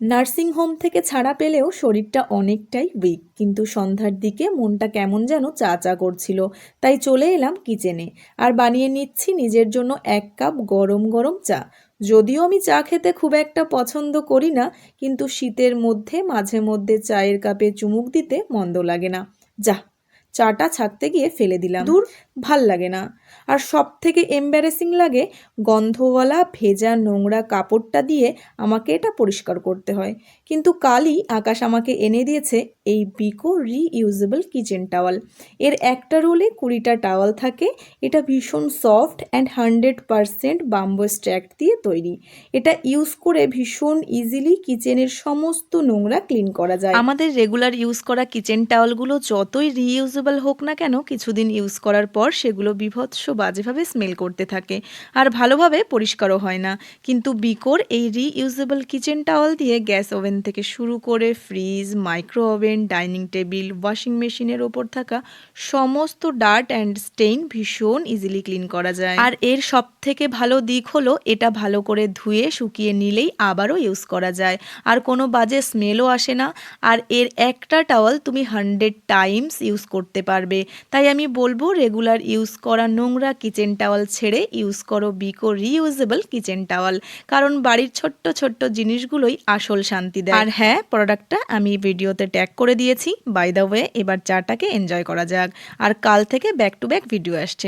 Nursing home থেকে ছাড়া পেলেও শরীরটা অনেকটাই উইক, কিন্তু সন্ধ্যার দিকে মনটা কেমন যেন চা চা করছিল। তাই চলে এলাম কিচেনে আর বানিয়ে নিচ্ছি নিজের জন্য 1 কাপ গরম গরম চা। যদিও আমি চা খেতে খুব একটা পছন্দ করি না, কিন্তু শীতের মধ্যে মাঝে মধ্যে চায়ের কাপে চুমুক দিতে মন্দ লাগে না। যা, চাটা ছাকতে গিয়ে ফেলে দিলাম, দূর, ভাল লাগে না। আর সব থেকে এম্বারেসিং লাগে, গন্ধওয়ালা ভেজা নোংরা কাপড়টা দিয়ে আমাকে এটা পরিষ্কার করতে হয়। কিন্তু কালই আকাশ আমাকে এনে দিয়েছে এই বিকো রিইউজেবল কিচেন টাওয়াল। এর একটা রোলে 20টা টাওয়াল থাকে। এটা ভীষণ সফট অ্যান্ড 100% বাম্বো স্ট্র্যাক্ট দিয়ে তৈরি। এটা ইউজ করে ভীষণ ইজিলি কিচেনের সমস্ত নোংরা ক্লিন করা যায়। আমাদের রেগুলার ইউজ করা কিচেন টাওয়ালগুলো যতই রিইউজেবল হোক না কেন, কিছুদিন ইউজ করার পর সেগুলো বিভৎস বাজেভাবে স্মেল করতে থাকে আর ভালোভাবে পরিষ্কারও হয় না। কিন্তু বিকোর এই রিইউজেবল কিচেন টাওয়াল দিয়ে গ্যাস ওভেন থেকে শুরু করে fridge, micro oven, dining table, washing মেশিনের ওপর থাকা সমস্ত ডার্ট অ্যান্ড স্টেইন ভীষণ ইজিলি ক্লিন করা যায়। আর এর সব থেকে ভালো দিক হলো, এটা ভালো করে ধুয়ে শুকিয়ে নিলেই আবারও ইউজ করা যায় আর কোনো বাজে স্মেলও আসে না। আর এর একটা টাওয়াল তুমি 100 টাইমস ইউজ করতে পারবে। তাই আমি বলবো, রেগুলার ইউজ করা নোংরা কিচেন টাওয়াল ছেড়ে ইউজ করো বিকো রিইউজেবল কিচেন টাওয়াল, কারণ বাড়ির ছোট্ট ছোট্ট জিনিসগুলোই আসল শান্তি দেয়। আর হ্যাঁ, প্রোডাক্টটা আমি ভিডিওতে ট্যাগ করে দিয়েছি। বাই দ্য ওয়ে, এবার চাটাকে এনজয় করা যাক। আর কাল থেকে ব্যাক টু ব্যাক ভিডিও আসছে।